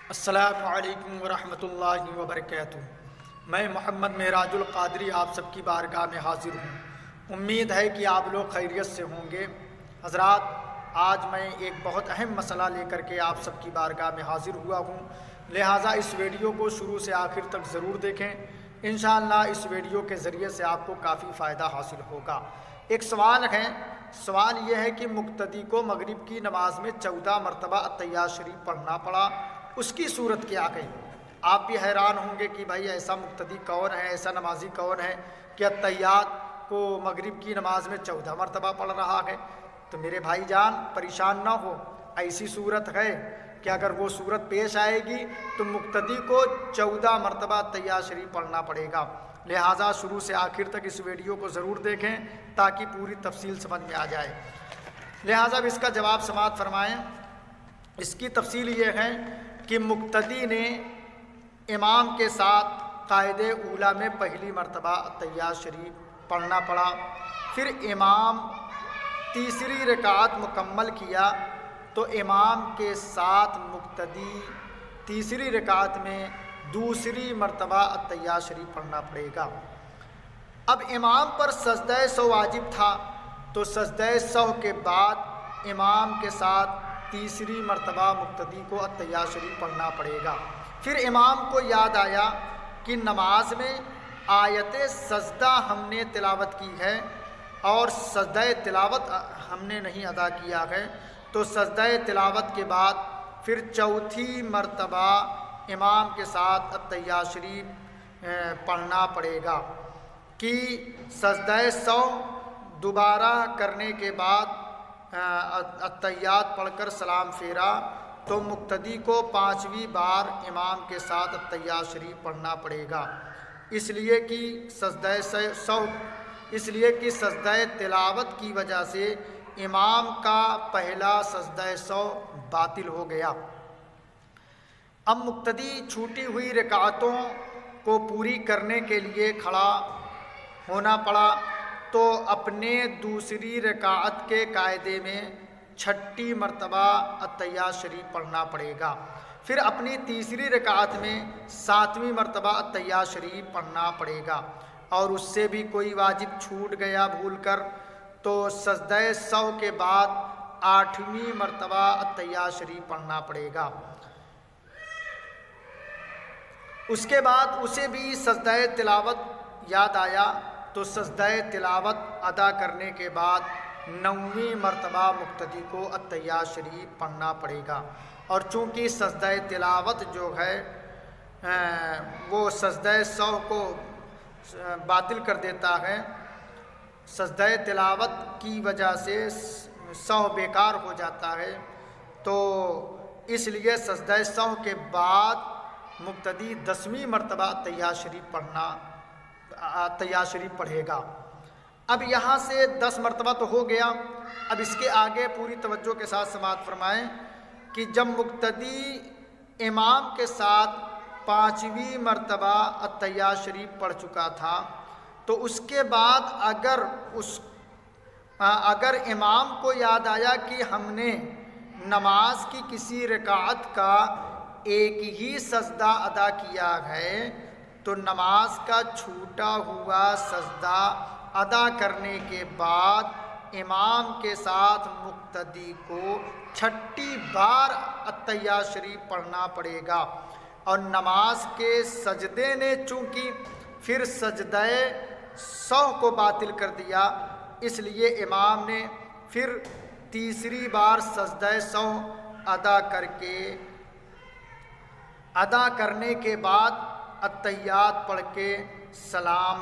السلام علیکم ورحمۃ اللہ وبرکاتہ۔ میں محمد معراج القادری آپ سب کی بارگاہ میں حاضر ہوں۔ امید ہے کہ آپ لوگ خیریت سے ہوں گے۔ حضرات، آج میں ایک بہت اہم مسئلہ لے کر کے آپ سب کی بارگاہ میں حاضر ہوا ہوں، لہٰذا اس ویڈیو کو شروع سے آخر تک ضرور دیکھیں۔ انشاءاللہ اس ویڈیو کے ذریعے سے آپ کو کافی فائدہ حاصل ہوگا۔ ایک سوال یہ ہے کہ مقتدی کو مغرب کی نماز میں 14 مرتبہ التحیات شریف پڑھنا پڑا، اس کی صورت کیا گئی؟ آپ بھی حیران ہوں گے کہ بھائی ایسا مقتدی کون ہے، ایسا نمازی کون ہے کہ التحیات کو مغرب کی نماز میں 14 مرتبہ پڑھ رہا ہے؟ تو میرے بھائی جان پریشان نہ ہو، ایسی صورت ہے کہ اگر وہ صورت پیش آئے گی تو مقتدی کو 14 مرتبہ التحیات شریف پڑھنا پڑے گا۔ لہٰذا شروع سے آخر تک اس ویڈیو کو ضرور دیکھیں تاکہ پوری تفصیل سمجھ میں آ جائے۔ لہٰذا اب اس کا جواب سماعت فرمائیں۔ اس کی تفصیل یہ ہے کہ مقتدی نے امام کے ساتھ قاعدہ اولیٰ میں پہلی مرتبہ التحیات شریف پڑھنا پڑا، پھر امام تیسری رکعت مکمل کیا تو امام کے ساتھ مقتدی تیسری رکعت میں دوسری مرتبہ التحیات شریف پڑھنا پڑے گا۔ اب امام پر سجدہ سہو واجب تھا تو سجدہ سہو کے بعد امام کے ساتھ تیسری مرتبہ مقتدی کو التحیات شریف پڑھنا پڑے گا۔ پھر امام کو یاد آیا کہ نماز میں آیت سجدہ ہم نے تلاوت کی ہے اور سجدہ تلاوت ہم نے نہیں ادا کیا ہے، تو سجدہ تلاوت کے بعد پھر چوتھی مرتبہ امام کے ساتھ التحیات شریف پڑھنا پڑے گا کہ سجدہ سہو دوبارہ کرنے کے بعد التحیات پڑھ کر سلام پھیرا تو مقتدی کو 5ویں بار امام کے ساتھ التحیات شریف پڑھنا پڑے گا، اس لیے کہ سجدہ تلاوت کی وجہ سے امام کا پہلا سجدہ سہو باطل ہو گیا۔ اب مقتدی چھوٹی ہوئی رکعتوں کو پوری کرنے کے لیے کھڑا ہونا پڑا تو اپنے دوسری رکعت کے قاعدے میں 6 مرتبہ التحیات شریف پڑھنا پڑے گا، پھر اپنی تیسری رکعت میں 7ویں مرتبہ التحیات شریف پڑھنا پڑے گا، اور اس سے بھی کوئی واجب چھوٹ گیا بھول کر تو سجدہ سہو کے بعد 8ویں مرتبہ التحیات شریف پڑھنا پڑے گا۔ اس کے بعد اسے بھی سجدہ تلاوت یاد آیا تو سجدہ تلاوت ادا کرنے کے بعد 9ویں مرتبہ مقتدی کو التحیات شریف پڑھنا پڑے گا، اور چونکہ سجدہ تلاوت جو ہے وہ سجدہ سہو کو باطل کر دیتا ہے، سجدہ تلاوت کی وجہ سے سہو بیکار ہو جاتا ہے، تو اس لیے سجدہ سہو کے بعد مقتدی 10ویں مرتبہ التحیات شریف پڑھے گا۔ اب یہاں سے 10 مرتبہ تو ہو گیا، اب اس کے آگے پوری توجہ کے ساتھ سماعت فرمائیں کہ جب مقتدی امام کے ساتھ 5ویں مرتبہ التحیات شریف پڑھ چکا تھا تو اس کے بعد اگر امام کو یاد آیا کہ ہم نے نماز کی کسی رکعت کا ایک ہی سجدہ ادا کیا ہے تو نماز کا چھوٹا ہوا سجدہ ادا کرنے کے بعد امام کے ساتھ مقتدی کو 6 بار التحیات شریف پڑھنا پڑے گا، اور نماز کے سجدے نے چونکہ پھر سجدہ سہو کو باطل کر دیا، اس لیے امام نے پھر تیسری بار سجدہ سہو ادا کرنے کے بعد التحیات پڑھ کے سلام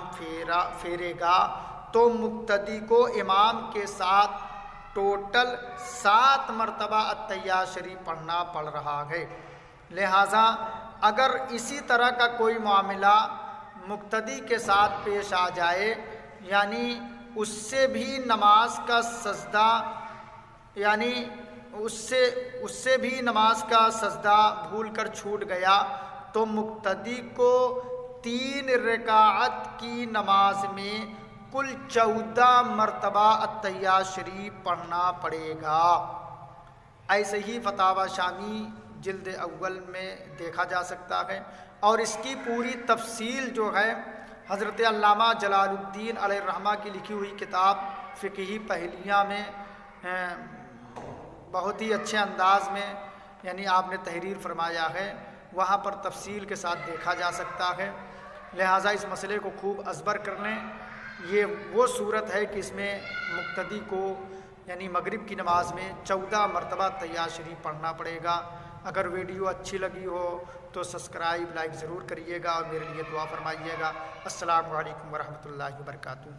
پھیرے گا تو مقتدی کو امام کے ساتھ ٹوٹل 7 مرتبہ التحیات شریف پڑھنا پڑ رہا ہے۔ لہٰذا اگر اسی طرح کا کوئی معاملہ مقتدی کے ساتھ پیش آ جائے، یعنی اس سے بھی نماز کا سجدہ بھول کر چھوٹ گیا تو مقتدی کو 3 رکعت کی نماز میں کل 14 مرتبہ التحیات شریف پڑھنا پڑے گا۔ ایسے ہی فتاوی شامی جلد اول میں دیکھا جا سکتا ہے، اور اس کی پوری تفصیل جو ہے حضرت علامہ جلال الدین علیہ الرحمہ کی لکھی ہوئی کتاب فقہی پہلیاں میں بہت ہی اچھے انداز میں یعنی آپ نے تحریر فرمایا ہے، وہاں پر تفصیل کے ساتھ دیکھا جا سکتا ہے۔ لہٰذا اس مسئلے کو خوب ازبر کر لیں۔ یہ وہ صورت ہے کہ اس میں مقتدی کو یعنی مغرب کی نماز میں 14 مرتبہ تحیات شریف پڑھنا پڑے گا۔ اگر ویڈیو اچھی لگی ہو تو سبسکرائب لائک ضرور کریے گا اور میرے لیے دعا فرمائیے گا۔ السلام علیکم ورحمۃ اللہ وبرکاتہ۔